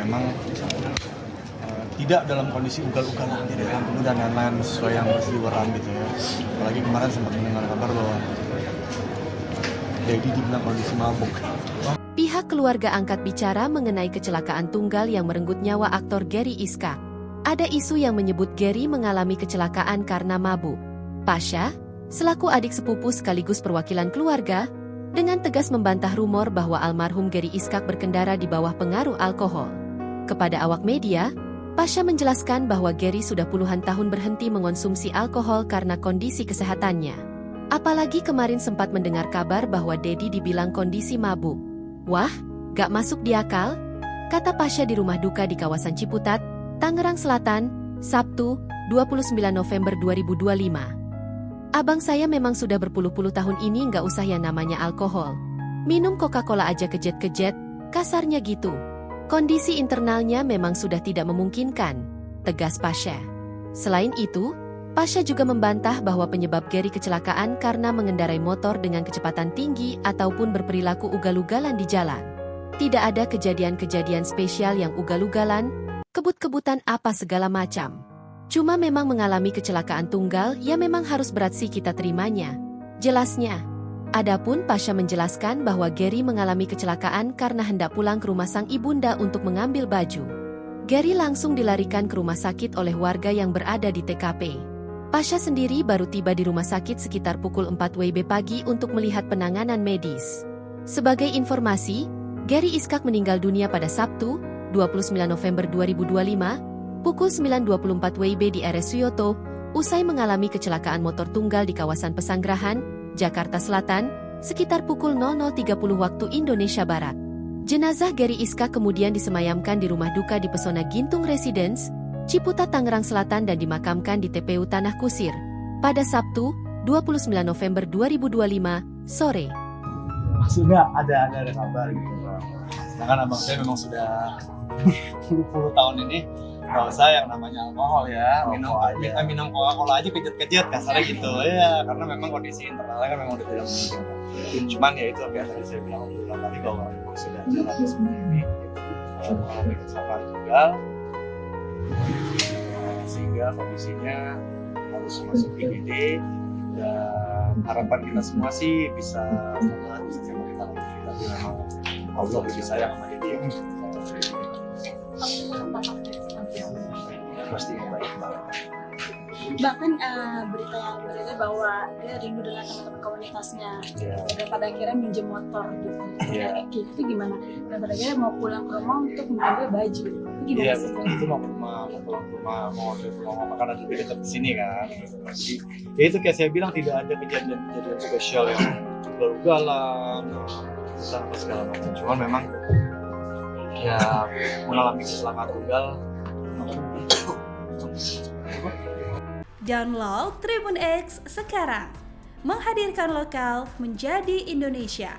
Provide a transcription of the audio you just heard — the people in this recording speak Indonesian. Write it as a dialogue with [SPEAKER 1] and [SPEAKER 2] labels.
[SPEAKER 1] memang tidak dalam kondisi ugal-ugalan di dalam tubuh dan lain-lain sesuai yang berseliweran gitu ya. Apalagi kemarin sempat mendengar kabar bahwa Dedi dibilang kondisi mabuk.
[SPEAKER 2] Pihak keluarga angkat bicara mengenai kecelakaan tunggal yang merenggut nyawa aktor Gary Iskak. Ada isu yang menyebut Gary mengalami kecelakaan karena mabuk. Pasha, selaku adik sepupu sekaligus perwakilan keluarga, dengan tegas membantah rumor bahwa almarhum Gary Iskak berkendara di bawah pengaruh alkohol. Kepada awak media, Pasha menjelaskan bahwa Gary sudah puluhan tahun berhenti mengonsumsi alkohol karena kondisi kesehatannya. Apalagi kemarin sempat mendengar kabar bahwa Dedi dibilang kondisi mabuk. Wah, gak masuk di akal? Kata Pasha di rumah duka di kawasan Ciputat, Tangerang Selatan, Sabtu, 29 November 2025. Abang saya memang sudah berpuluh-puluh tahun ini gak usah yang namanya alkohol. Minum Coca-Cola aja kejet-kejet, kasarnya gitu. Kondisi internalnya memang sudah tidak memungkinkan, tegas Pasha. Selain itu, Pasha juga membantah bahwa penyebab Gary kecelakaan karena mengendarai motor dengan kecepatan tinggi ataupun berperilaku ugal-ugalan di jalan. Tidak ada kejadian-kejadian spesial yang ugal-ugalan, kebut-kebutan apa segala macam. Cuma memang mengalami kecelakaan tunggal ya memang harus berat sih kita terimanya. Jelasnya. Adapun Pasha menjelaskan bahwa Gary mengalami kecelakaan karena hendak pulang ke rumah sang ibunda untuk mengambil baju. Gary langsung dilarikan ke rumah sakit oleh warga yang berada di TKP. Pasha sendiri baru tiba di rumah sakit sekitar pukul 4 WIB pagi untuk melihat penanganan medis. Sebagai informasi, Gary Iskak meninggal dunia pada Sabtu, 29 November 2025, pukul 9.24 WIB di RS Suyoto, usai mengalami kecelakaan motor tunggal di kawasan Pesanggerahan, Jakarta Selatan, sekitar pukul 00.30 waktu Indonesia Barat. Jenazah Gary Iskak kemudian disemayamkan di rumah duka di Pesona Gintung Residence, Ciputat, Tangerang Selatan dan dimakamkan di TPU Tanah Kusir pada Sabtu, 29 November 2025, sore.
[SPEAKER 1] Maksudnya ada kabar gitu. Sedangkan abang saya memang sudah puluh tahun ini nggak usah yang namanya alkohol ya, minum Coca-Cola aja kejet-kejet kasarnya gitu ya, karena memang kondisi internalnya kan memang udah tidak memungkinkan. Cuman ya itu biasa saya bilang berulang kali bahwa memang sudah jalan seperti ini, mengalami kecelakaan tunggal. Sehingga kondisinya harus masuk IGD dan harapan kita semua sih bisa selamat, bisa sampai kita lagi. Tapi memang Allah lebih sayang sama dia. Pasti baik banget.
[SPEAKER 3] Bahkan berita yang beredar bahwa dia rindu dengan teman-teman komunitasnya, dan pada akhirnya minjem motor gitu. Kayak gitu gimana? Dan pada akhirnya mau pulang ke rumah untuk mengambil baju. Gimana sih?
[SPEAKER 1] Itu mau pulang ke rumah, mau makanan juga dekat sini kan. Jadi ya itu kayak saya bilang tidak ada kejadian spesial yang ugal-ugalan, apa segala macam. Cuman memang ya mengalami kecelakaan tunggal.
[SPEAKER 4] Download Tribun X sekarang, menghadirkan lokal menjadi Indonesia.